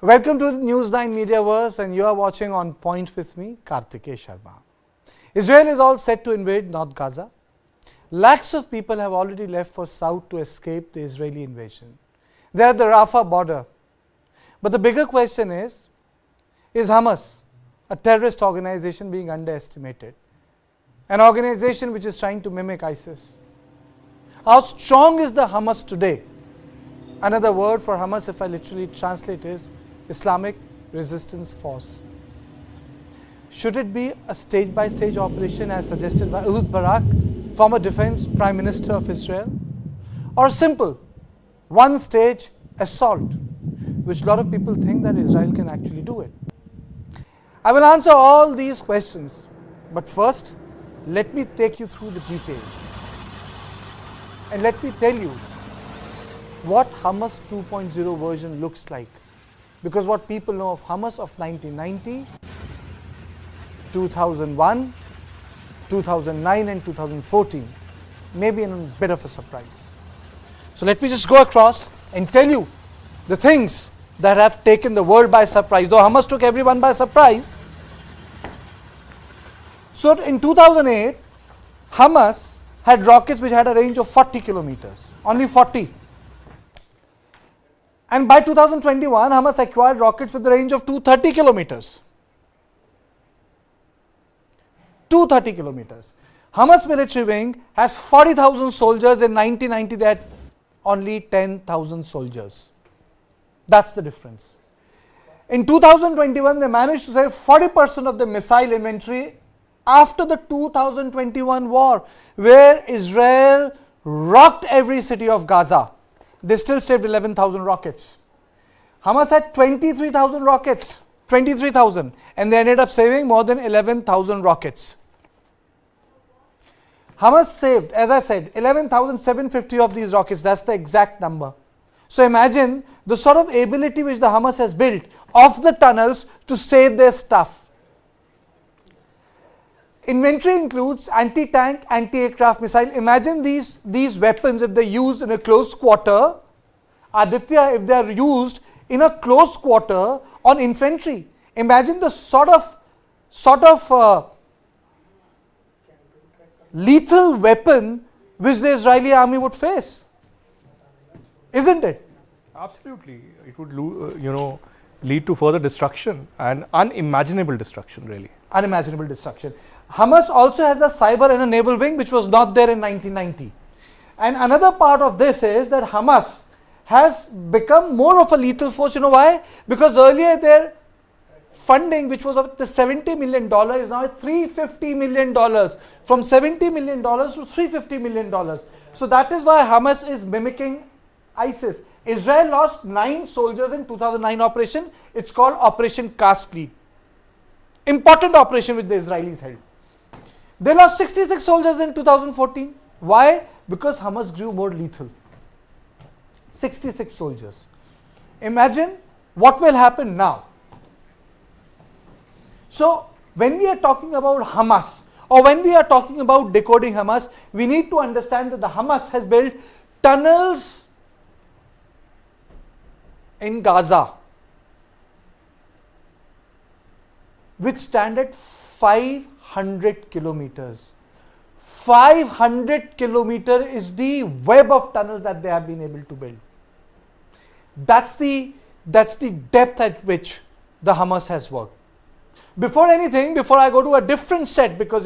Welcome to the News9 Mediaverse, and you are watching On Point with me, Kartikeya Sharma. Israel is all set to invade North Gaza. Lakhs of people have already left for south to escape the Israeli invasion. They are at the Rafah border. But the bigger question is Hamas a terrorist organization being underestimated? An organization which is trying to mimic ISIS. How strong is the Hamas today? Another word for Hamas, if I literally translate, is Islamic Resistance Force. Should it be a stage-by-stage operation as suggested by Ehud Barak, former defense prime minister of Israel? Or simple, one-stage assault, which a lot of people think that Israel can actually do it? I will answer all these questions, but first, let me take you through the details. And let me tell you what Hamas 2.0 version looks like. Because what people know of Hamas of 1990, 2001, 2009 and 2014 may be a bit of a surprise. So let me just go across and tell you the things that have taken the world by surprise, though Hamas took everyone by surprise. So in 2008, Hamas had rockets which had a range of 40 kilometers, only 40. And by 2021, Hamas acquired rockets with a range of 230 kilometers. 230 kilometers. Hamas military wing has 40,000 soldiers. In 1990, they had only 10,000 soldiers. That's the difference. In 2021, they managed to save 40% of the missile inventory after the 2021 war, where Israel rocked every city of Gaza. They still saved 11,000 rockets. Hamas had 23,000 rockets, 23,000, and they ended up saving more than 11,000 rockets. Hamas saved, as I said, 11,750 of these rockets. That's the exact number. So imagine the sort of ability which the Hamas has built off the tunnels to save their stuff. Inventory includes anti-tank, anti-aircraft missile. Imagine these weapons, if they're used in a close quarter, Aditya, if they are used in a close quarter on infantry. Imagine the sort of lethal weapon which the Israeli army would face, isn't it? Absolutely, it would lead to further destruction and unimaginable destruction, really. Unimaginable destruction. Hamas also has a cyber and a naval wing which was not there in 1990. And another part of this is that Hamas has become more of a lethal force. You know why? Because earlier their funding, which was up to $70 million, is now at $350 million. From $70 million to $350 million. So that is why Hamas is mimicking ISIS. Israel lost 9 soldiers in 2009 operation. It's called Operation Cast Clean. Important operation which the Israelis held. They lost 66 soldiers in 2014. Why? Because Hamas grew more lethal. 66 soldiers. Imagine what will happen now. So when we are talking about Hamas, or when we are talking about decoding Hamas, we need to understand that the Hamas has built tunnels in Gaza which stand at 500 kilometers. 500 kilometers is the web of tunnels that they have been able to build. That's the depth at which the Hamas has worked. Before anything, before I go to a different set, because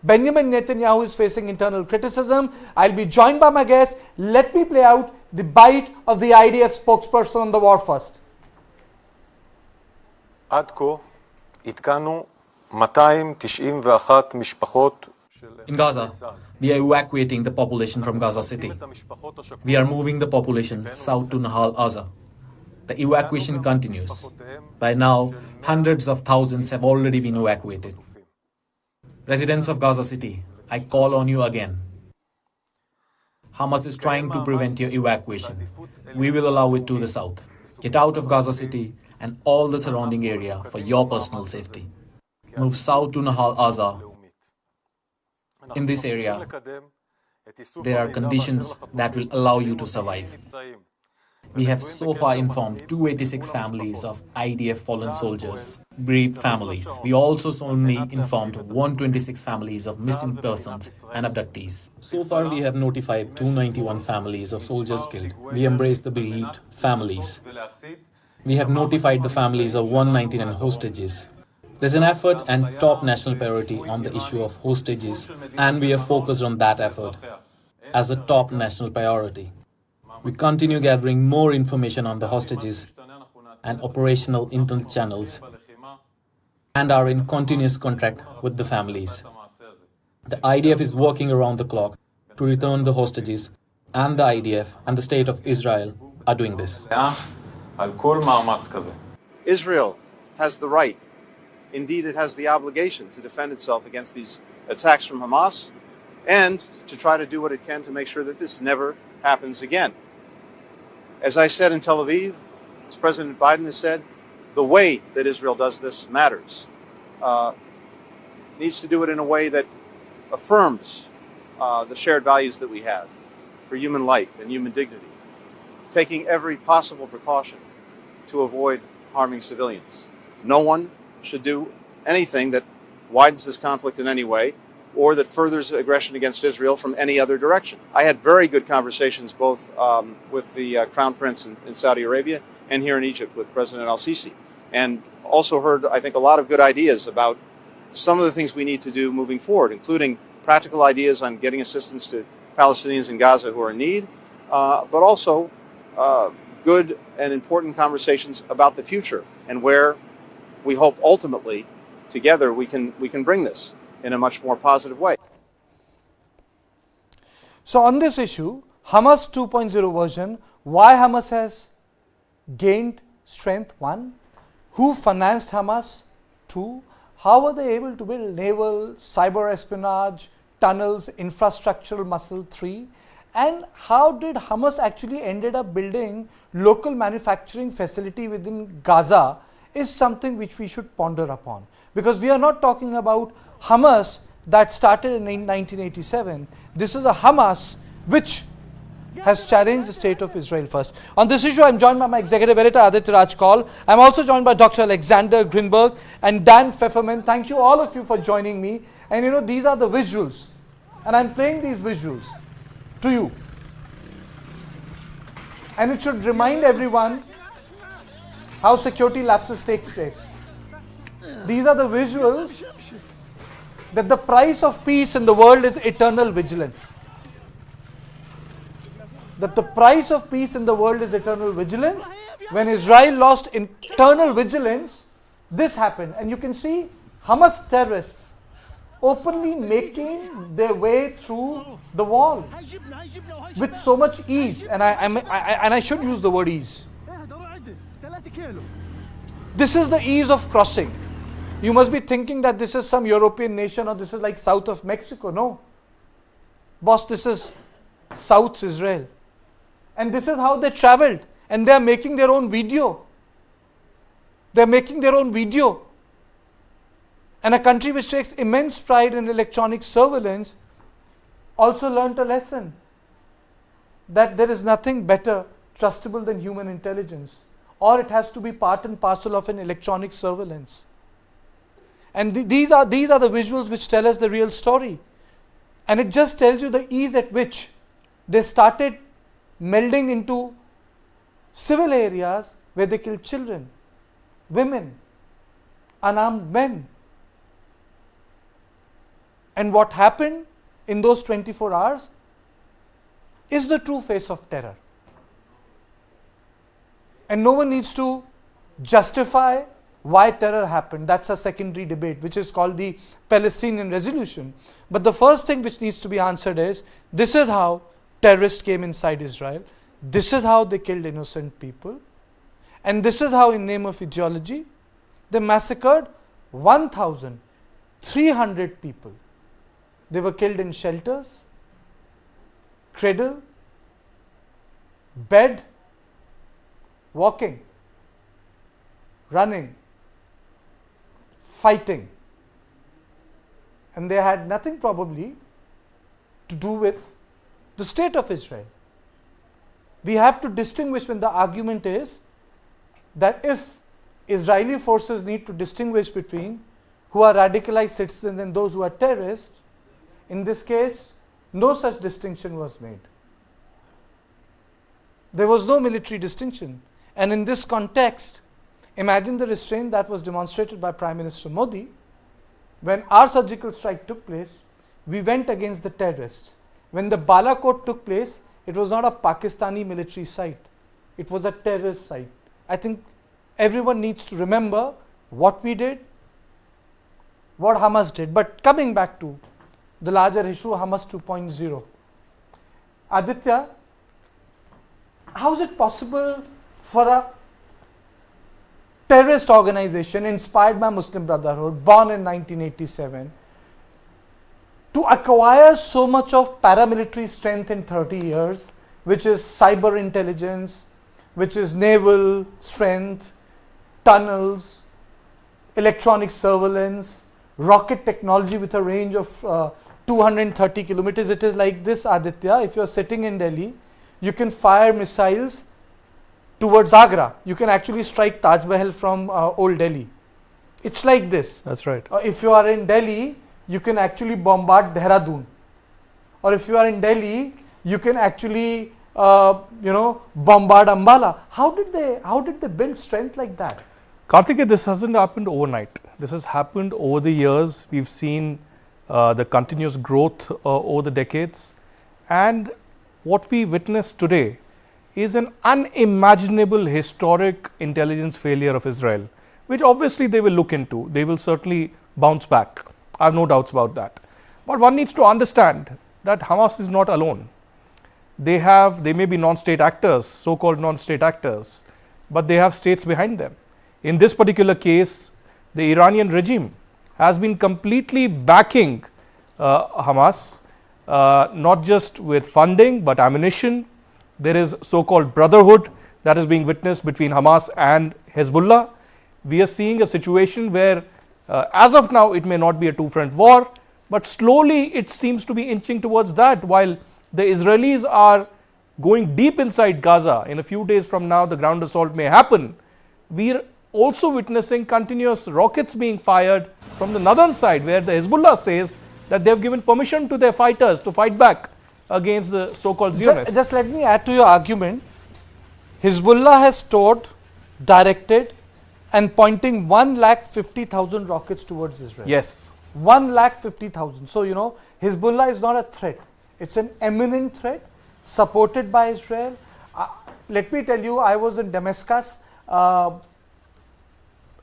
Benjamin Netanyahu is facing internal criticism, I'll be joined by my guest. Let me play out the bite of the IDF spokesperson on the war first. עד כה התקנו 291 משפחות. In Gaza, we are evacuating the population from Gaza city. We are moving the population south to Nahal Oz. The evacuation continues. By now, hundreds of thousands have already been evacuated. Residents of Gaza city, I call on you again. Hamas is trying to prevent your evacuation. We will allow it to the south. Get out of Gaza city and all the surrounding area for your personal safety. Move south to Nahal Oz. In this area, there are conditions that will allow you to survive. We have so far informed 286 families of IDF fallen soldiers, bereaved families. We also solemnly informed 126 families of missing persons and abductees. So far, we have notified 291 families of soldiers killed. We embrace the bereaved families. We have notified the families of 199 hostages. There's an effort and top national priority on the issue of hostages, and we are focused on that effort as a top national priority. We continue gathering more information on the hostages and operational intel channels and are in continuous contact with the families. The IDF is working around the clock to return the hostages, and the IDF and the State of Israel are doing this. Israel has the right, indeed it has the obligation to defend itself against these attacks from Hamas and to try to do what it can to make sure that this never happens again. As I said in Tel Aviv, as President Biden has said, the way that Israel does this matters. Needs to do it in a way that affirms the shared values that we have for human life and human dignity, taking every possible precaution to avoid harming civilians. No one should do anything that widens this conflict in any way or that furthers aggression against Israel from any other direction. I had very good conversations both with the Crown Prince in Saudi Arabia and here in Egypt with President al-Sisi, and also heard, I think, a lot of good ideas about some of the things we need to do moving forward, including practical ideas on getting assistance to Palestinians in Gaza who are in need, but also good and important conversations about the future and where we hope ultimately together we can bring this in a much more positive way. So on this issue, Hamas 2.0 version, why Hamas has gained strength, 1. Who financed Hamas, 2. How were they able to build naval, cyber espionage, tunnels, infrastructural muscle, 3. And how did Hamas actually ended up building local manufacturing facility within Gaza is something which we should ponder upon. Because we are not talking about Hamas that started in 1987. This is a Hamas which has challenged the state of Israel first. On this issue, I'm joined by my executive editor, Aditya Raj Kaul. I'm also joined by Dr. Alexander Grinberg and Dan Pfefferman. Thank you, all of you, for joining me. And you know, these are the visuals. And I'm playing these visuals to you. And it should remind everyone how security lapses takes place. These are the visuals that the price of peace in the world is eternal vigilance. That the price of peace in the world is eternal vigilance. When Israel lost eternal vigilance, this happened. And you can see Hamas terrorists openly making their way through the wall with so much ease. And I should use the word ease. This is the ease of crossing. You must be thinking that this is some European nation or this is like south of Mexico. No. Boss, this is South Israel. And this is how they traveled. And they are making their own video. They are making their own video. And a country which takes immense pride in electronic surveillance also learnt a lesson. That there is nothing better trustable than human intelligence. Or it has to be part and parcel of an electronic surveillance. And these are the visuals which tell us the real story. And it just tells you the ease at which they started melding into civil areas where they kill children, women, unarmed men. And what happened in those 24 hours is the true face of terror. And no one needs to justify why terror happened. That's a secondary debate, which is called the Palestinian resolution. But the first thing which needs to be answered is, this is how terrorists came inside Israel. This is how they killed innocent people. And this is how, in name of ideology, they massacred 1,300 people. They were killed in shelters, cradle, bed, walking, running, fighting. And they had nothing probably to do with the state of Israel. we have to distinguish when the argument is that if Israeli forces need to distinguish between who are radicalized citizens and those who are terrorists, in this case, no such distinction was made. There was no military distinction. And in this context, imagine the restraint that was demonstrated by Prime Minister Modi. When our surgical strike took place, we went against the terrorists. When the Balakot took place, it was not a Pakistani military site. It was a terrorist site. I think everyone needs to remember what we did, what Hamas did. But coming back to the larger issue, Hamas 2.0. Aditya, how is it possible for a terrorist organization inspired by Muslim Brotherhood, born in 1987, to acquire so much of paramilitary strength in 30 years, which is cyber intelligence, which is naval strength, tunnels, electronic surveillance, rocket technology with a range of 230 kilometers. It is like this, Aditya. If you are sitting in Delhi, you can fire missiles towards Agra. You can actually strike Taj Mahal from old Delhi. It's like this. That's right. If you are in Delhi, you can actually bombard Dehradun. Or if you are in Delhi, you can actually bombard Ambala. How did they build strength like that? Karthikeya, this hasn't happened overnight. This has happened over the years. We've seen the continuous growth over the decades. And what we witness today is an unimaginable historic intelligence failure of Israel, which obviously they will look into. They will certainly bounce back. I have no doubts about that. But one needs to understand that Hamas is not alone. They may be non-state actors, so-called non-state actors, but they have states behind them. In this particular case, the Iranian regime has been completely backing Hamas, not just with funding, but ammunition. There is so-called brotherhood that is being witnessed between Hamas and Hezbollah. We are seeing a situation where, as of now, it may not be a two-front war, but slowly it seems to be inching towards that. While the Israelis are going deep inside Gaza, in a few days from now, the ground assault may happen. We are also witnessing continuous rockets being fired from the northern side, where the Hezbollah says that they have given permission to their fighters to fight back against the so-called Zionists. Just let me add to your argument. Hezbollah has stored, directed and pointing 150,000 rockets towards Israel. Yes. 150,000. So, Hezbollah is not a threat. It's an imminent threat supported by Israel. Let me tell you, I was in Damascus. And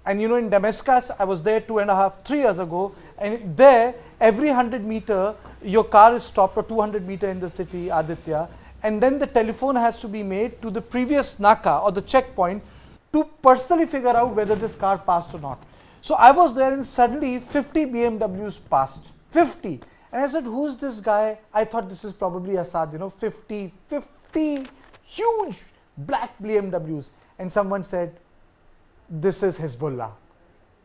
in Damascus, I was there 2.5, 3 years ago. And there, every 100 meter, your car is stopped, or 200 meter in the city, Aditya. And then the telephone has to be made to the previous Naka or the checkpoint to personally figure out whether this car passed or not. So I was there and suddenly 50 BMWs passed. 50. And I said, who's this guy? I thought this is probably Assad, 50 huge black BMWs. And someone said, this is Hezbollah.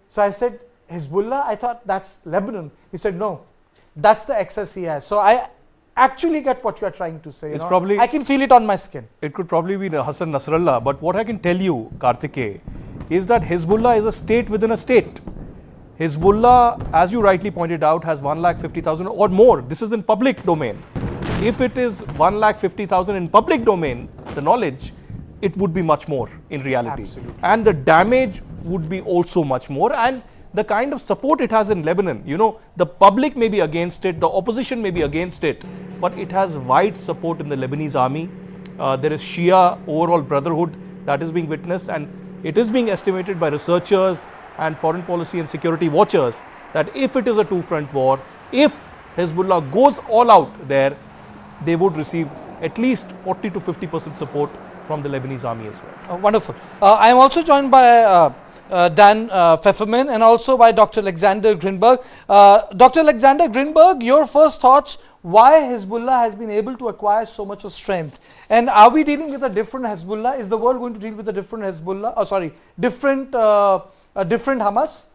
So I said, Hezbollah? I thought that's Lebanon. He said, no, that's the excess he has. So I actually get what you are trying to say. It's probably, I can feel it on my skin. It could probably be the Hassan Nasrallah. But what I can tell you, Karthikeya, is that Hezbollah is a state within a state. Hezbollah, as you rightly pointed out, has 150,000 or more. This is in public domain. If it is 150,000 in public domain, the knowledge, it would be much more in reality. Absolutely. And the damage would be also much more. And the kind of support it has in Lebanon, the public may be against it, the opposition may be against it, but it has wide support in the Lebanese army. There is Shia overall brotherhood that is being witnessed, and it is being estimated by researchers and foreign policy and security watchers that if it is a two-front war, if Hezbollah goes all out there, they would receive at least 40 to 50% support from the Lebanese army as well. Wonderful. I am also joined by Dan Pfefferman and also by Dr. Alexander Grinberg. Dr. Alexander Grinberg, your first thoughts, why Hezbollah has been able to acquire so much of strength? And are we dealing with a different Hezbollah? Is the world going to deal with a different Hezbollah? Different Hamas?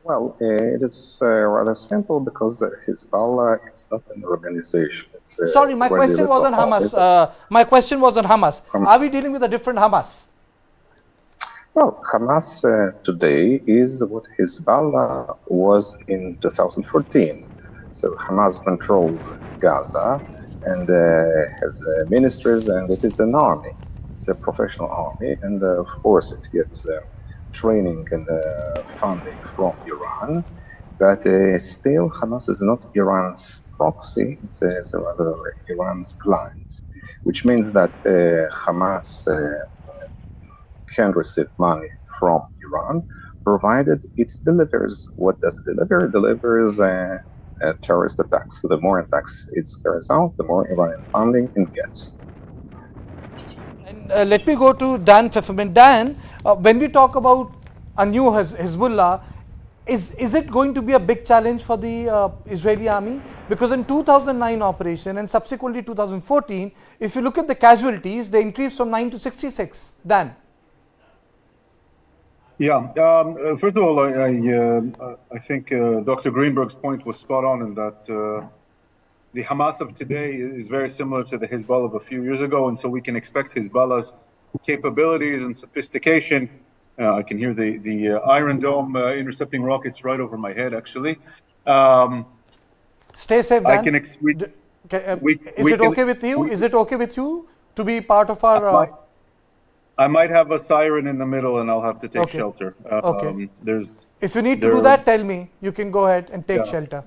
Well, it is rather simple because Hezbollah is not an organization, It's Sorry, my already question was on Hamas. little My question was on Hamas. Are we dealing with a different Hamas? Well, Hamas today is what Hezbollah was in 2014. So Hamas controls Gaza and has ministries, and it is an army. It's a professional army, and of course it gets training and funding from Iran. But still, Hamas is not Iran's proxy, it's rather Iran's client, which means that Hamas can receive money from Iran, provided it delivers. What does it deliver? It delivers terrorist attacks. So the more attacks it carries out, the more Iranian funding it gets. And let me go to Dan Pfefferman. Dan, when we talk about a new Hezbollah, is it going to be a big challenge for the Israeli army? Because in 2009 operation and subsequently 2014, if you look at the casualties, they increased from 9 to 66. Dan. Yeah. First of all, I think Dr. Greenberg's point was spot on in that the Hamas of today is very similar to the Hezbollah of a few years ago, and so we can expect Hezbollah's capabilities and sophistication. I can hear the Iron Dome intercepting rockets right over my head, actually. Stay safe, Dan. Is it okay with you? Is it okay with you to be part of our... I might have a siren in the middle and I'll have to take shelter. If you need to do that, tell me. You can go ahead and take shelter.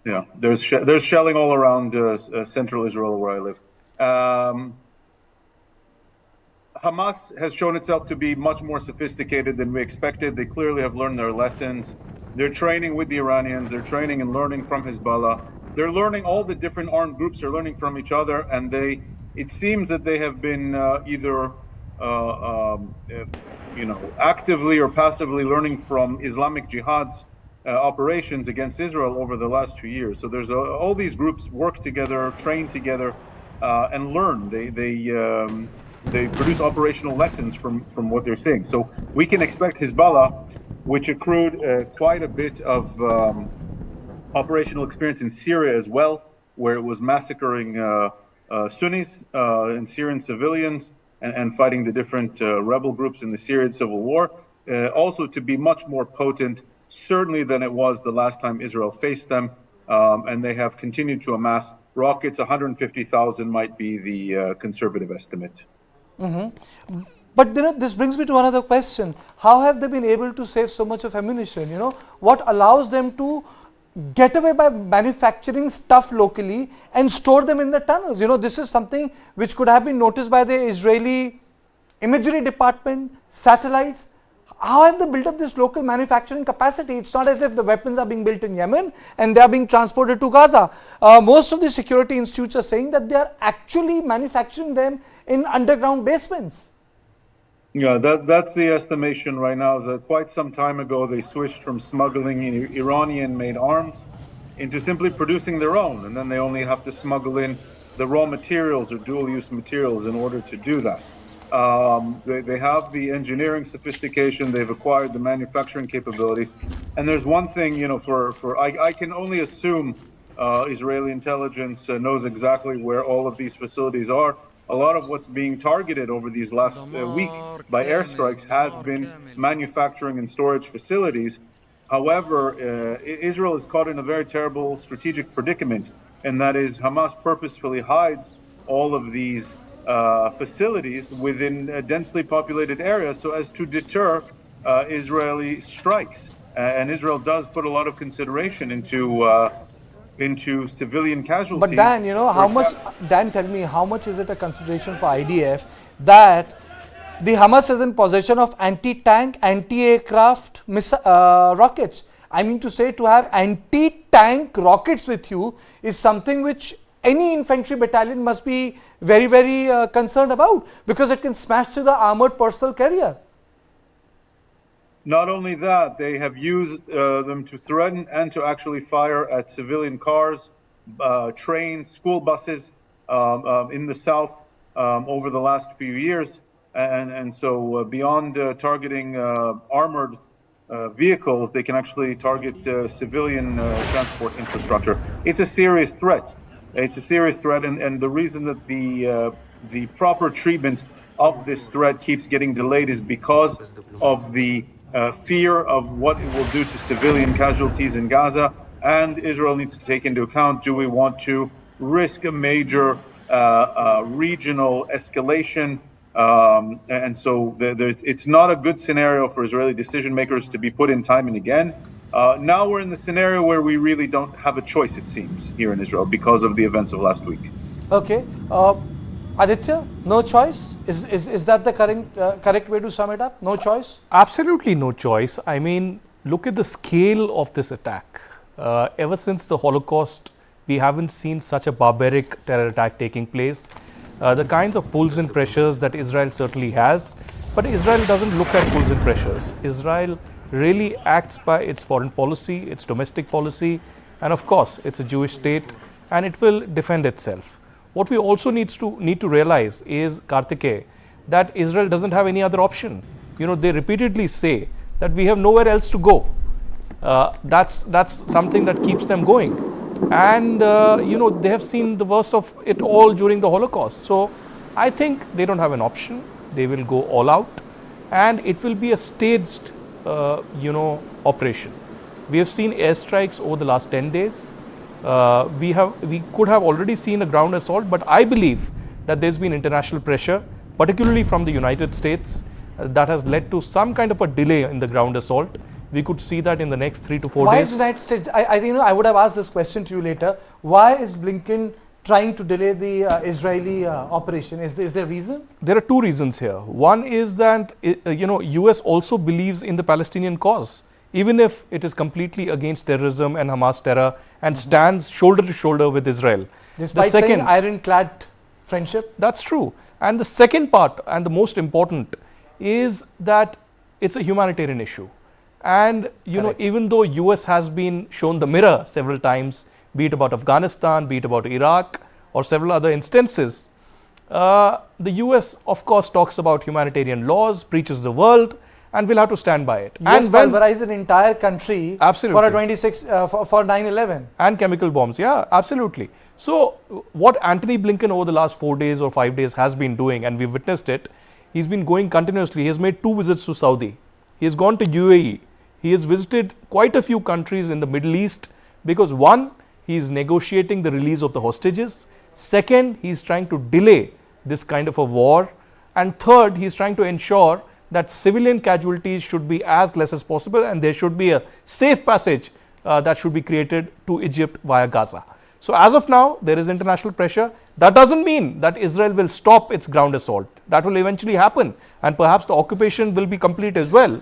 Yeah, there's shelling all around central Israel where I live. Hamas has shown itself to be much more sophisticated than we expected. They clearly have learned their lessons. They're training with the Iranians. They're training and learning from Hezbollah. They're learning, all the different armed groups are learning from each other, and it seems that they have been either actively or passively learning from Islamic Jihad's operations against Israel over the last 2 years. So there's all these groups work together, train together, and learn. They produce operational lessons from what they're seeing. So we can expect Hezbollah, which accrued quite a bit of operational experience in Syria as well, where it was massacring Sunnis and Syrian civilians, and fighting the different rebel groups in the Syrian civil war, also to be much more potent, certainly than it was the last time Israel faced them. And they have continued to amass rockets. 150,000 might be the conservative estimate. Mm-hmm. But this brings me to another question. How have they been able to save so much of ammunition? What allows them to get away by manufacturing stuff locally and store them in the tunnels? This is something which could have been noticed by the Israeli imagery department, satellites. How have they built up this local manufacturing capacity? It's not as if the weapons are being built in Yemen and they are being transported to Gaza. Most of the security institutes are saying that they are actually manufacturing them in underground basements. Yeah, that's the estimation right now, is that quite some time ago they switched from smuggling Iranian-made arms into simply producing their own, and then they only have to smuggle in the raw materials or dual-use materials in order to do that. They have the engineering sophistication, they've acquired the manufacturing capabilities, and there's one thing, I can only assume Israeli intelligence knows exactly where all of these facilities are. A lot of what's being targeted over these last week by airstrikes has been manufacturing and storage facilities. However, Israel is caught in a very terrible strategic predicament, and that is Hamas purposefully hides all of these facilities within densely populated areas so as to deter Israeli strikes. And Israel does put a lot of consideration into civilian casualties. But Dan, Dan, tell me, how much is it a consideration for IDF that the Hamas is in possession of anti-tank, anti-aircraft rockets? I mean to say, to have anti-tank rockets with you is something which any infantry battalion must be very, very concerned about, because it can smash through the armored personnel carrier. Not only that, they have used them to threaten and to actually fire at civilian cars, trains, school buses in the south over the last few years. And so beyond targeting armored vehicles, they can actually target civilian transport infrastructure. It's a serious threat. It's a serious threat, and the reason that the proper treatment of this threat keeps getting delayed is because of the fear of what it will do to civilian casualties in Gaza. And Israel needs to take into account: do we want to risk a major regional escalation? And so it's not a good scenario for Israeli decision makers to be put in time and again. Now we're in the scenario where we really don't have a choice, it seems, here in Israel because of the events of last week. Okay. Aditya, no choice? Is that the correct way to sum it up? No choice? Absolutely no choice. I mean, look at the scale of this attack. Ever since the Holocaust, we haven't seen such a barbaric terror attack taking place. The kinds of pulls and pressures that Israel certainly has, but Israel doesn't look at pulls and pressures. Israel really acts by its foreign policy, its domestic policy, and of course, it's a Jewish state, and it will defend itself. What we also need to realize is, Kartikeya, that Israel doesn't have any other option. You know, they repeatedly say that we have nowhere else to go. That's something that keeps them going. And, you know, they have seen the worst of it all during the Holocaust. So I think they don't have an option. They will go all out, and it will be a staged operation. We have seen airstrikes over the last 10 days. We could have already seen a ground assault, but I believe that there's been international pressure, particularly from the United States, that has led to some kind of a delay in the ground assault. We could see that in the next 3 to 4 days. Why is the United States? I would have asked this question to you later. Why is Blinken trying to delay the Israeli operation? Is there a reason? There are two reasons here. One is that US also believes in the Palestinian cause, even if it is completely against terrorism and Hamas terror, and stands shoulder to shoulder with Israel. Despite saying ironclad friendship? That's true. And the second part, and the most important, is that it's a humanitarian issue. And even though US has been shown the mirror several times, be it about Afghanistan, be it about Iraq, or several other instances, the US of course talks about humanitarian laws, preaches the world, and will have to stand by it. US pulverized an entire country for a for 9/11 and chemical bombs. Yeah, absolutely. So what Antony Blinken over the last 4 days or 5 days has been doing, and we've witnessed it, he's been going continuously. He has made 2 visits to Saudi. He has gone to UAE. He has visited quite a few countries in the Middle East because, one, he is negotiating the release of the hostages. Second, he is trying to delay this kind of a war. And third, he is trying to ensure that civilian casualties should be as less as possible, and there should be a safe passage that should be created to Egypt via Gaza. So as of now, there is international pressure. That doesn't mean that Israel will stop its ground assault. That will eventually happen, and perhaps the occupation will be complete as well.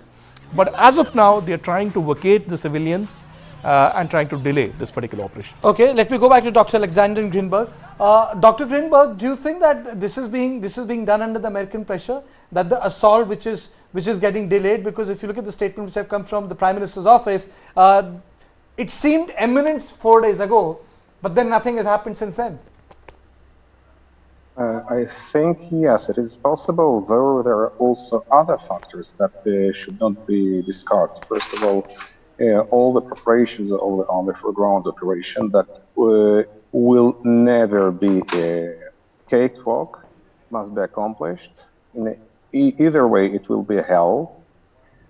But as of now, they are trying to vacate the civilians and trying to delay this particular operation. Okay, let me go back to Dr. Alexander Greenberg. Dr. Greenberg, do you think that this is being done under the American pressure, that the assault which is getting delayed? Because if you look at the statement which have come from the Prime Minister's office, it seemed imminent 4 days ago, but then nothing has happened since then. I think, yes, it is possible, though there are also other factors that should not be discarded. First of all the preparations on the foreground operation that will never be a cakewalk, must be accomplished. In either way, it will be hell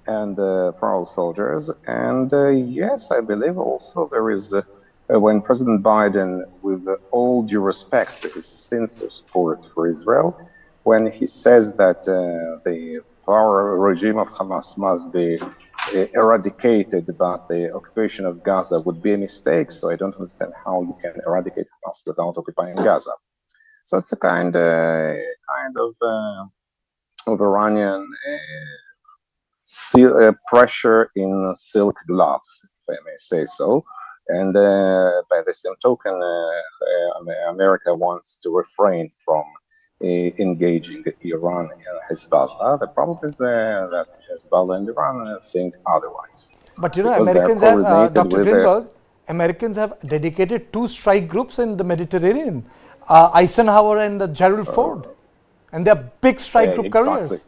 and for all soldiers. And yes, I believe also there is when President Biden, with all due respect to his sincere support for Israel, when he says that the power regime of Hamas must be eradicated, but the occupation of Gaza would be a mistake. So I don't understand how you can eradicate Hamas without occupying Gaza. So it's a kind of Iranian pressure in silk gloves, if I may say so. And by the same token, America wants to refrain from engaging Iran and Hezbollah. The problem is that Hezbollah and Iran think otherwise. But Americans have, Dr. Greenberg, Americans have dedicated 2 strike groups in the Mediterranean, Eisenhower and Gerald Ford, and they're big strike group carriers.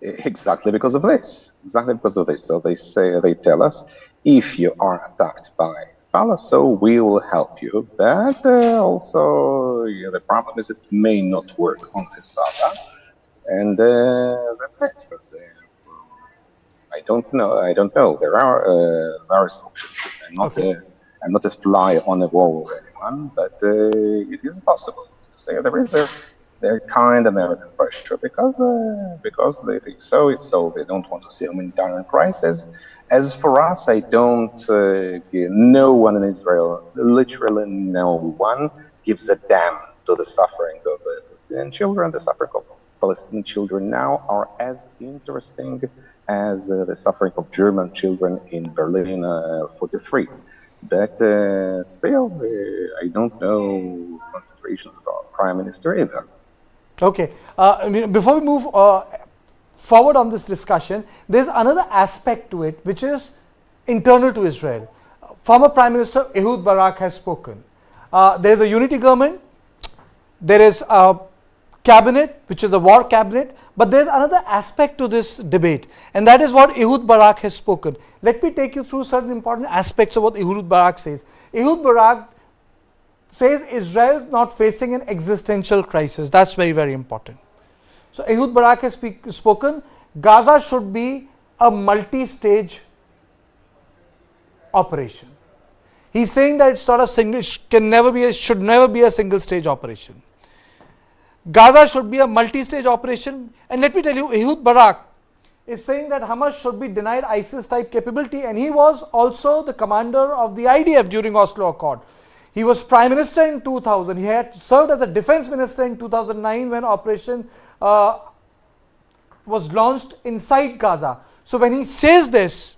Exactly because of this. Exactly because of this. So they tell us, if you are attacked by Hezbollah, so we will help you. But also, the problem is it may not work on Hezbollah, and that's it. But, I don't know. I don't know. There are various options. I'm not a fly on the wall with anyone, but it is possible to say there is a kind American pressure because they think so. It's so they don't want to see a humanitarian crisis. As for us, I don't. No one in Israel, literally no one, gives a damn to the suffering of Palestinian children. The suffering of Palestinian children now are as interesting as the suffering of German children in Berlin 43. But still, I don't know considerations about Prime Minister either. Okay. Before we move forward on this discussion, there's another aspect to it which is internal to Israel. Former Prime Minister Ehud Barak has spoken. There's a unity government. There is a cabinet, which is a war cabinet, but there's another aspect to this debate, and that is what Ehud Barak has spoken. Let me take you through certain important aspects of what Ehud Barak says. Ehud Barak says Israel is not facing an existential crisis. That's very, very important. So Ehud Barak has spoken, Gaza should be a multi-stage operation. He's saying that it's not a single, should never be a single stage operation. Gaza should be a multi-stage operation, and let me tell you, Ehud Barak is saying that Hamas should be denied ISIS-type capability, and he was also the commander of the IDF during Oslo Accord. He was Prime Minister in 2000. He had served as a Defense Minister in 2009 when Operation was launched inside Gaza. So when he says this,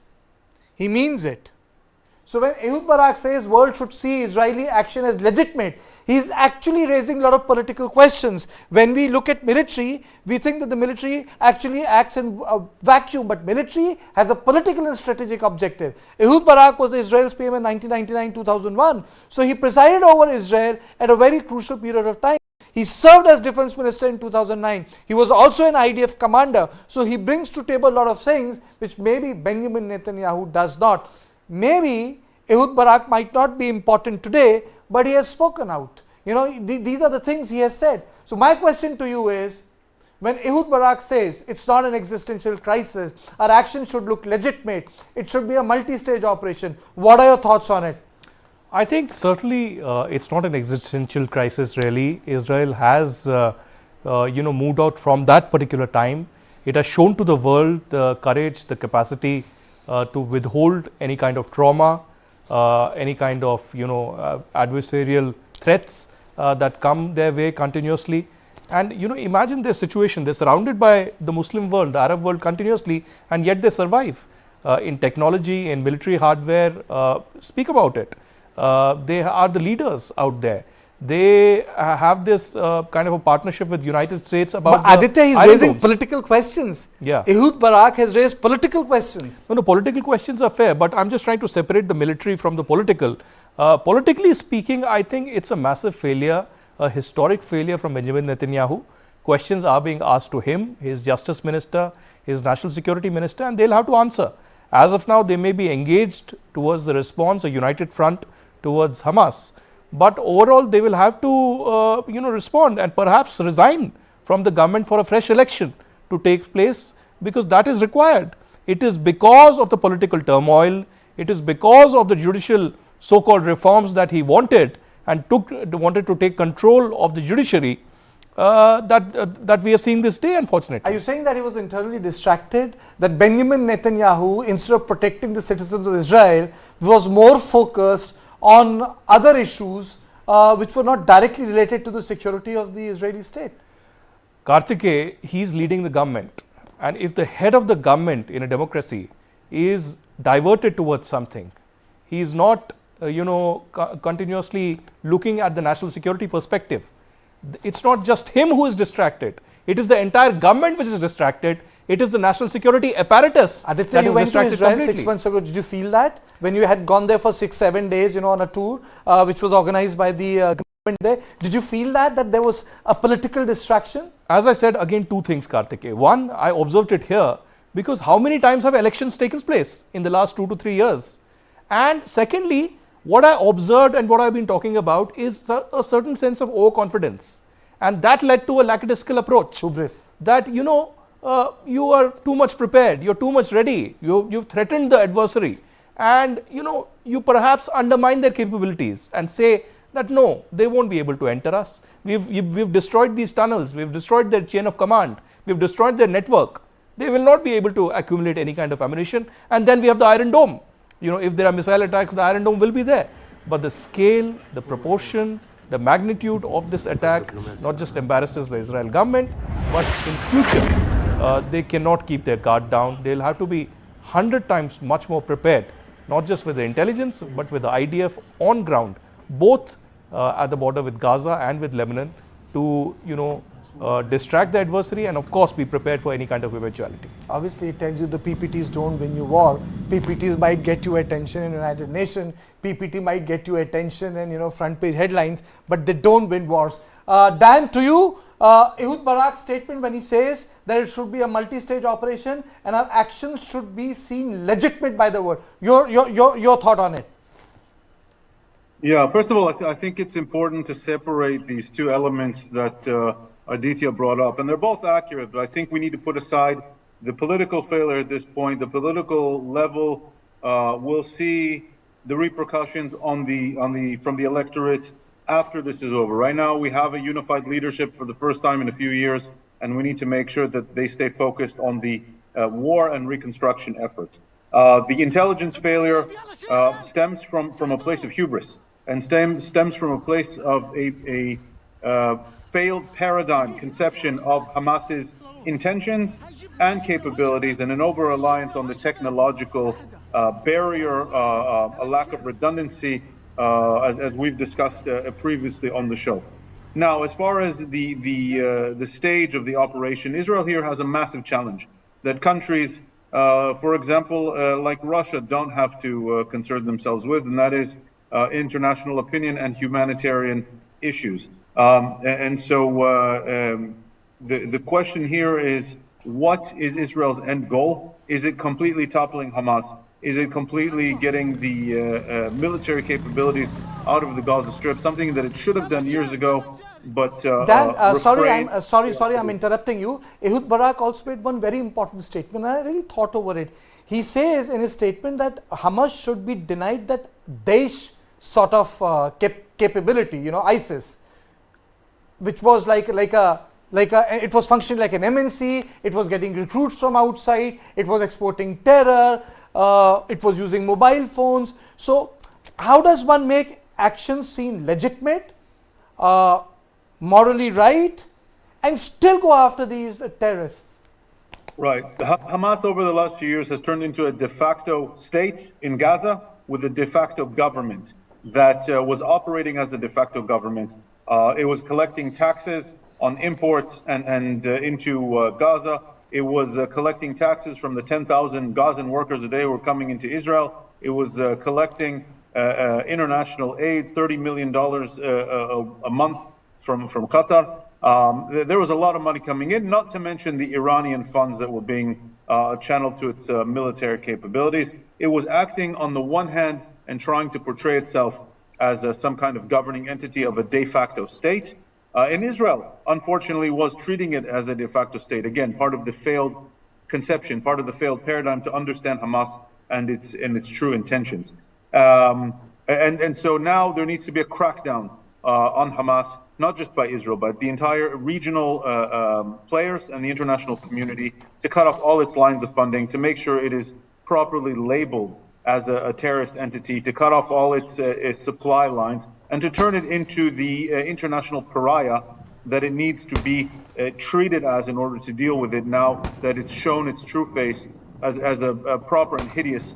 he means it. So when Ehud Barak says world should see Israeli action as legitimate, he is actually raising a lot of political questions. When we look at military, we think that the military actually acts in a vacuum, but military has a political and strategic objective. Ehud Barak was the Israel's PM in 1999-2001. So he presided over Israel at a very crucial period of time. He served as Defense Minister in 2009. He was also an IDF commander. So he brings to table a lot of things which maybe Benjamin Netanyahu does not. Maybe Ehud Barak might not be important today, but he has spoken out. You know, these are the things he has said. So my question to you is, when Ehud Barak says it's not an existential crisis, our action should look legitimate, it should be a multi-stage operation, what are your thoughts on it? I think certainly it's not an existential crisis really. Israel has moved out from that particular time. It has shown to the world the courage, the capacity to withhold any kind of trauma, any kind of adversarial threats that come their way continuously. And imagine their situation. They're surrounded by the Muslim world, the Arab world continuously, and yet they survive in technology, in military hardware. Speak about it. They are the leaders out there. They have this kind of a partnership with United States about. But Aditya, he's raising political questions. Yeah. Ehud Barak has raised political questions. No, political questions are fair, but I'm just trying to separate the military from the political. Politically speaking, I think it's a massive failure, a historic failure from Benjamin Netanyahu. Questions are being asked to him, his justice minister, his national security minister, and they'll have to answer. As of now, they may be engaged towards the response, a united front towards Hamas. But overall, they will have to, respond and perhaps resign from the government for a fresh election to take place, because that is required. It is because of the political turmoil, it is because of the judicial so-called reforms that he wanted and wanted to take control of the judiciary that we are seeing this day, unfortunately. Are you saying that he was internally distracted? That Benjamin Netanyahu, instead of protecting the citizens of Israel, was more focused on other issues which were not directly related to the security of the Israeli state? Karthike, he is leading the government, and if the head of the government in a democracy is diverted towards something, he is not continuously looking at the national security perspective. It's not just him who is distracted, it is the entire government which is distracted. It is the national security apparatus. Aditya, you went to Israel completely. 6 months ago. Did you feel that when you had gone there for 6-7 days, on a tour which was organized by the government there? Did you feel that there was a political distraction? As I said, again, two things, Karthike. One, I observed it here because how many times have elections taken place in the last 2 to 3 years? And secondly, what I observed and what I've been talking about is a certain sense of overconfidence. And that led to a lackadaisical approach. Hubris. That, you are too much prepared, you're too much ready, you've threatened the adversary, and you perhaps undermine their capabilities and say that no, they won't be able to enter us. We've destroyed these tunnels, we've destroyed their chain of command, we've destroyed their network. They will not be able to accumulate any kind of ammunition. And then we have the Iron Dome. If there are missile attacks, the Iron Dome will be there. But the scale, the proportion, the magnitude of this attack not just embarrasses the Israel government, but in future they cannot keep their guard down. They'll have to be 100 times much more prepared, not just with the intelligence, but with the IDF on ground, both at the border with Gaza and with Lebanon, to distract the adversary and of course be prepared for any kind of eventuality. Obviously, it tells you the PPTs don't win you war. PPTs might get you attention in United Nations. PPT might get you attention and front page headlines, but they don't win wars. Dan, to you, Ehud Barak's statement when he says that it should be a multi-stage operation and our actions should be seen legitimate by the world. Your thought on it? Yeah, first of all, I think it's important to separate these two elements that Aditya brought up, and they're both accurate, but I think we need to put aside the political failure at this point. The political level will see the repercussions from the electorate after this is over. Right now, we have a unified leadership for the first time in a few years, and we need to make sure that they stay focused on the war and reconstruction effort. The intelligence failure stems from a place of hubris, and stems from a place of a failed paradigm conception of Hamas's intentions and capabilities, and an over-reliance on the technological barrier, a lack of redundancy, as we've discussed previously on the show. Now, as far as the stage of the operation, Israel here has a massive challenge that countries, for example, like Russia, don't have to concern themselves with, and that is international opinion and humanitarian issues. And so the question here is, what is Israel's end goal? Is it completely toppling Hamas? Is it completely getting the military capabilities out of the Gaza Strip? Something that it should have done years ago, but Dan, sorry, I'm interrupting you. Ehud Barak also made one very important statement. I really thought over it. He says in his statement that Hamas should be denied that Daesh sort of capability, ISIS, which was it was functioning like an MNC. It was getting recruits from outside. It was exporting terror. It was using mobile phones. So, how does one make actions seem legitimate, morally right, and still go after these terrorists? Right. Hamas over the last few years has turned into a de facto state in Gaza with a de facto government that was operating as a de facto government. It was collecting taxes on imports and into Gaza. It was collecting taxes from the 10,000 Gazan workers a day who were coming into Israel. It was collecting international aid, $30 million a month from Qatar. There was a lot of money coming in, not to mention the Iranian funds that were being channeled to its military capabilities. It was acting on the one hand and trying to portray itself as some kind of governing entity of a de facto state. And Israel, unfortunately, was treating it as a de facto state. Again, part of the failed conception, part of the failed paradigm to understand Hamas and its true intentions. And so now there needs to be a crackdown on Hamas, not just by Israel, but the entire regional players and the international community, to cut off all its lines of funding, to make sure it is properly labeled as a terrorist entity, to cut off all its supply lines, and to turn it into the international pariah that it needs to be treated as in order to deal with it now that it's shown its true face as a proper and hideous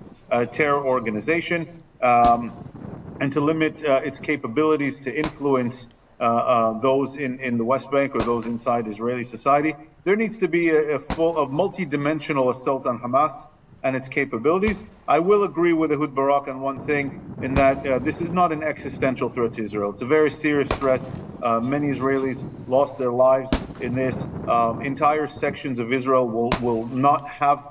terror organization, and to limit its capabilities to influence those in the West Bank or those inside Israeli society. There needs to be a multi-dimensional assault on Hamas and its capabilities. I will agree with Ehud Barak on one thing, in that this is not an existential threat to Israel. It's a very serious threat. Many Israelis lost their lives in this. Entire sections of Israel will not have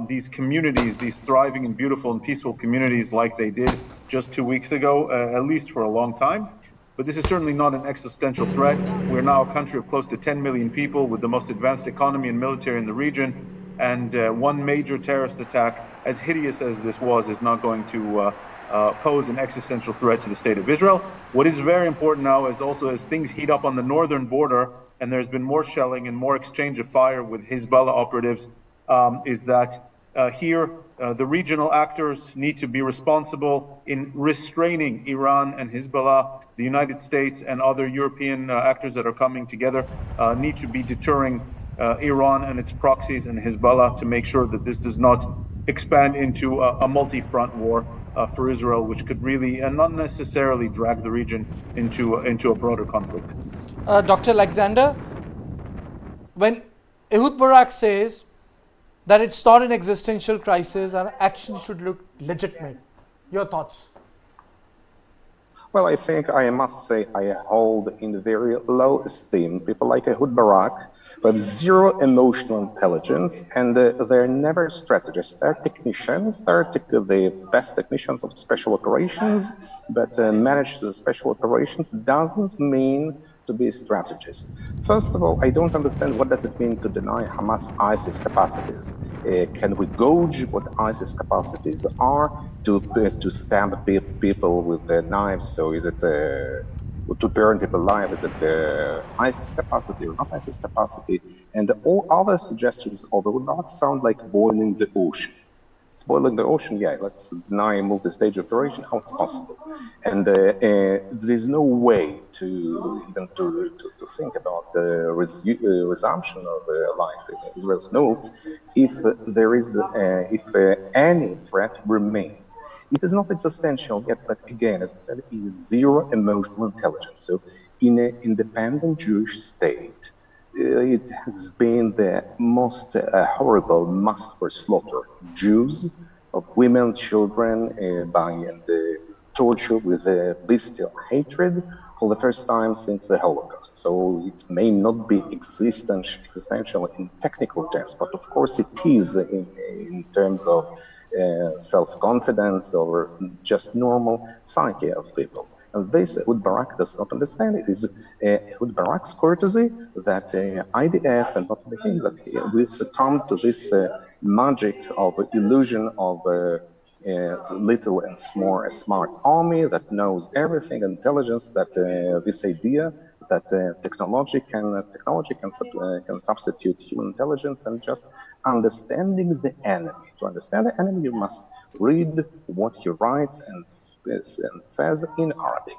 these communities, these thriving and beautiful and peaceful communities like they did just 2 weeks ago, at least for a long time. But this is certainly not an existential threat. We're now a country of close to 10 million people with the most advanced economy and military in the region. And one major terrorist attack, as hideous as this was, is not going to pose an existential threat to the state of Israel. What is very important now is also as things heat up on the northern border, and there's been more shelling and more exchange of fire with Hezbollah operatives, is that here the regional actors need to be responsible in restraining Iran and Hezbollah. The United States and other European actors that are coming together need to be deterring Iran and its proxies and Hezbollah to make sure that this does not expand into a multi-front war for Israel, which could really and not necessarily drag the region into a broader conflict. Dr. Alexander, when Ehud Barak says that it's not an existential crisis and action should look legitimate, your thoughts? Well, I think I must say I hold in very low esteem people like Ehud Barak, who have zero emotional intelligence, and they're never strategists. They're technicians. They're the best technicians of special operations, but manage the special operations doesn't mean to be a strategist. First of all, I don't understand what does it mean to deny Hamas ISIS capacities. Can we gauge what ISIS capacities are to stab people with knives? So is it to burn people alive? Is it ISIS capacity or not ISIS capacity? And all other suggestions, although not sound like boiling the ocean. Spoiling the ocean, yeah, let's deny a multi-stage operation, how it's possible. And there's no way to even to think about the resumption of life in Israel's north if there is if any threat remains. It is not existential yet, but again, as I said, it is zero emotional intelligence. So in an independent Jewish state, it has been the most horrible massacre slaughter. Jews, of women, children, and torture with bestial hatred for the first time since the Holocaust. So it may not be existential in technical terms, but of course it is in terms of self-confidence or just normal psyche of people. And this Ehud Barak does not understand. It is Ehud Barak's courtesy that IDF and not only him, that we succumb to this magic of illusion of little and smart army that knows everything, intelligence, that this idea that technology can substitute human intelligence, and just understanding the enemy. To understand the enemy, you must read what he writes and says in Arabic.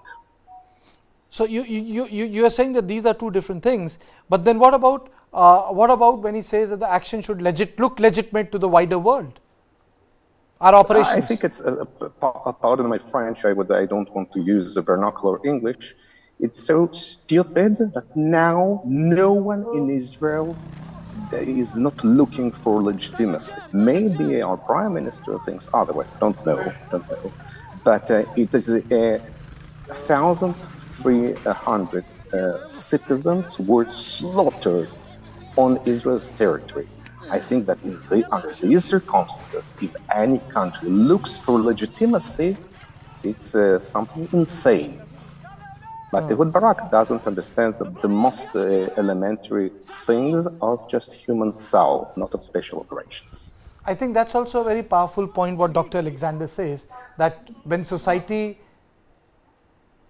So you are saying that these are two different things, but then what about when he says that the action should look legitimate to the wider world? Our operations. I think it's pardon my French. I don't want to use the vernacular English. It's so stupid that now no one in Israel is not looking for legitimacy. Maybe our prime minister thinks otherwise. Don't know. But it is 1,300 citizens were slaughtered on Israel's territory. I think that under these circumstances, if any country looks for legitimacy, it's something insane. But Ehud Barak doesn't understand that the most elementary things are just human soul, not of special operations. I think that's also a very powerful point what Dr. Alexander says, that when society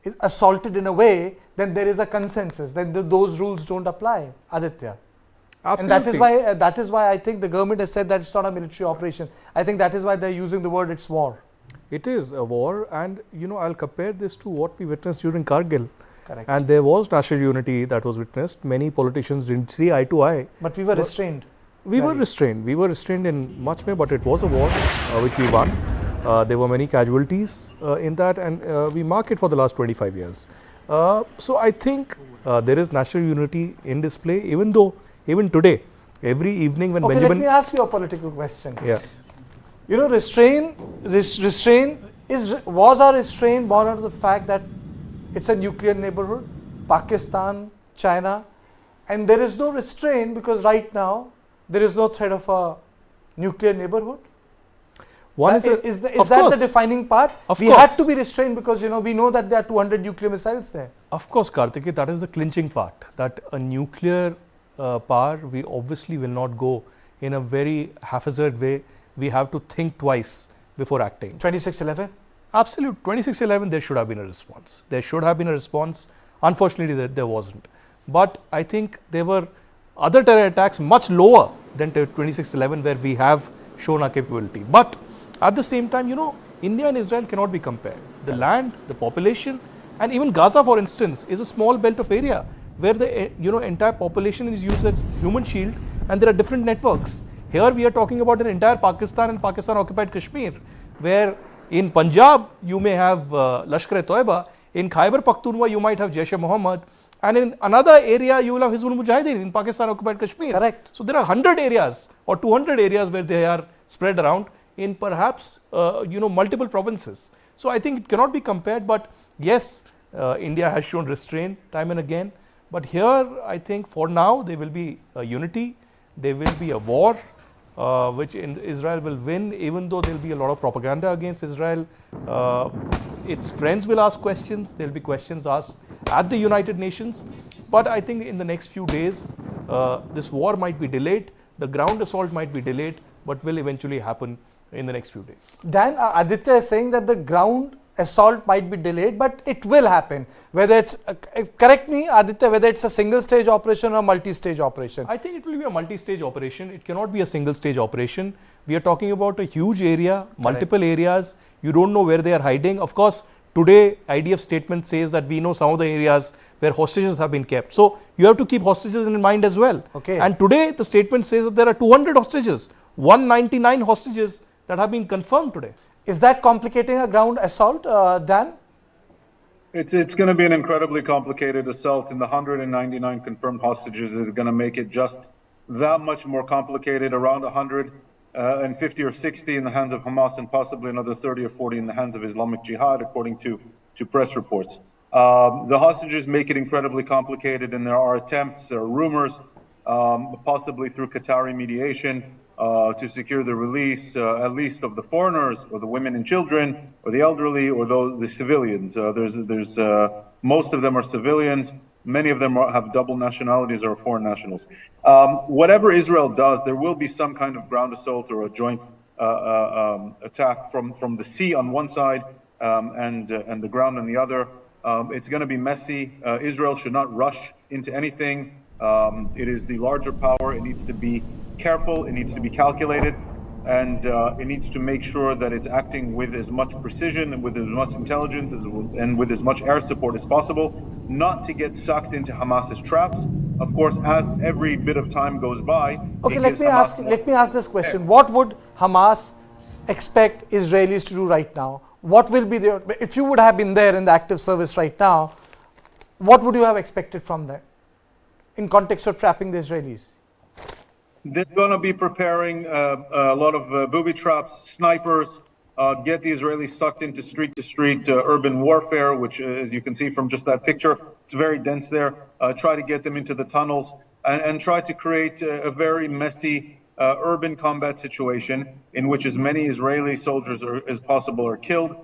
is assaulted in a way, then there is a consensus, then those rules don't apply. Aditya. Absolutely. And that is why I think the government has said that it's not a military operation. I think that is why they're using the word it's war. It is a war, and I'll compare this to what we witnessed during Kargil. Correct. And there was national unity that was witnessed. Many politicians didn't see eye to eye. But we were restrained. We were restrained. We were restrained in much way, but it was a war which we won. There were many casualties in that, and we mark it for the last 25 years. So I think there is national unity in display, even today, every evening when Benjamin... let me ask you a political question. Yeah. Restraint was our restraint born out of the fact that it's a nuclear neighborhood, Pakistan, China, and there is no restraint because right now there is no threat of a nuclear neighborhood? One Is that of the course. defining part? Of We course. had to be restrained because we know that there are 200 nuclear missiles there. Of course, Kartikeya, that is the clinching part. That a nuclear power, we obviously will not go in a very haphazard way. We have to think twice before acting. 2611? Absolute. 2611, there should have been a response. There should have been a response. Unfortunately, there wasn't. But I think there were other terror attacks much lower than 2611, where we have shown our capability. But at the same time, India and Israel cannot be compared. The land, the population, and even Gaza, for instance, is a small belt of area where the entire population is used as human shield, and there are different networks. Here we are talking about an entire Pakistan and Pakistan occupied Kashmir, where in Punjab you may have Lashkar-e-Toiba, in Khyber Pakhtunkhwa you might have Jaish-e-Mohammed, and in another area you will have Hizbul Mujahideen in Pakistan occupied Kashmir. Correct. So there are 100 areas or 200 areas where they are spread around in perhaps multiple provinces. So I think it cannot be compared, but yes, India has shown restraint time and again. But here I think for now there will be a unity, there will be a war which Israel will win, even though there will be a lot of propaganda against Israel. Its friends will ask questions, there will be questions asked at the United Nations. But I think in the next few days this war might be delayed, the ground assault might be delayed, but will eventually happen in the next few days. Dan, Aditya is saying that the ground assault might be delayed, but it will happen. Whether it's, correct me Aditya, whether it's a single stage operation or multi-stage operation. I think it will be a multi-stage operation. It cannot be a single stage operation. We are talking about a huge area, multiple areas. You don't know where they are hiding. Of course, today IDF statement says that we know some of the areas where hostages have been kept. So you have to keep hostages in mind as well. Okay. And today the statement says that there are 200 hostages, 199 hostages that have been confirmed today. Is that complicating a ground assault, Dan? It's going to be an incredibly complicated assault, and the 199 confirmed hostages is going to make it just that much more complicated. Around 150 or 60 in the hands of Hamas, and possibly another 30 or 40 in the hands of Islamic Jihad, according to press reports. The hostages make it incredibly complicated, and there are attempts, there are rumors, possibly through Qatari mediation, to secure the release, at least of the foreigners, or the women and children, or the elderly, or the civilians. There's most of them are civilians. Many of them have double nationalities or foreign nationals. Whatever Israel does, there will be some kind of ground assault or a joint attack from the sea on one side and the ground on the other. It's going to be messy. Israel should not rush into anything. It is the larger power. It needs to be careful, it needs to be calculated, and it needs to make sure that it's acting with as much precision and with as much intelligence and with as much air support as possible, not to get sucked into Hamas's traps. Of course, as every bit of time goes by. Okay, let me ask this question. What would Hamas expect Israelis to do right now? What will be their, if you would have been there in the active service right now, what would you have expected from them in context of trapping the Israelis? They're going to be preparing a lot of booby traps, snipers, get the Israelis sucked into street-to-street urban warfare, which, as you can see from just that picture, it's very dense there. Try to get them into the tunnels and try to create a very messy urban combat situation in which as many Israeli soldiers as possible are killed,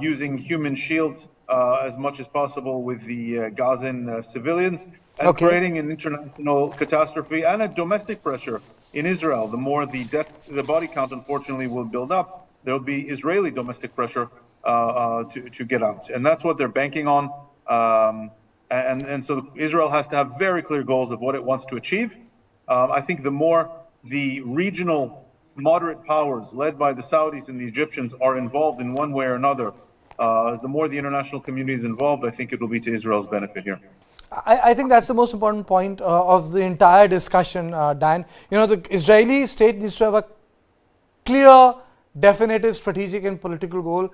using human shields as much as possible with the Gazan civilians, and creating an international catastrophe and a domestic pressure in Israel. The more the body count, unfortunately, will build up, there will be Israeli domestic pressure to get out. And that's what they're banking on. And so Israel has to have very clear goals of what it wants to achieve. I think the more the regional moderate powers led by the Saudis and the Egyptians are involved in one way or another, the more the international community is involved, I think it will be to Israel's benefit here. I think that's the most important point of the entire discussion, Dan. You know, the Israeli state needs to have a clear, definitive strategic and political goal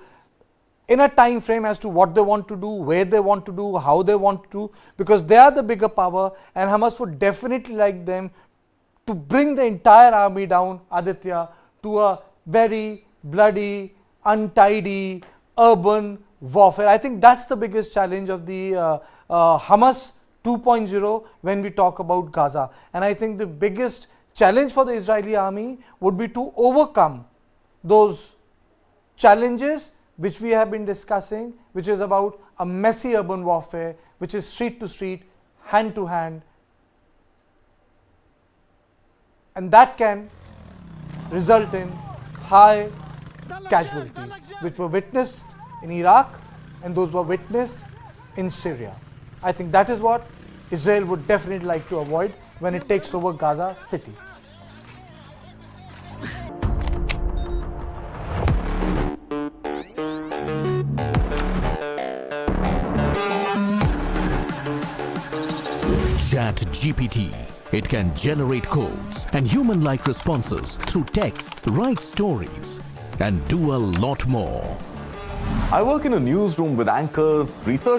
in a time frame as to what they want to do, where they want to do, how they want to do, because they are the bigger power, and Hamas would definitely like them to bring the entire army down, Aditya, to a very bloody, untidy, urban warfare. I think that's the biggest challenge of the Hamas 2.0 when we talk about Gaza. And I think the biggest challenge for the Israeli army would be to overcome those challenges which we have been discussing, which is about a messy urban warfare, which is street to street, hand to hand, and that can result in high casualties, which were witnessed in Iraq and those were witnessed in Syria. I think that is what Israel would definitely like to avoid when it takes over Gaza city. ChatGPT. It can generate codes and human-like responses through text, write stories, and do a lot more. I work in a newsroom with anchors, research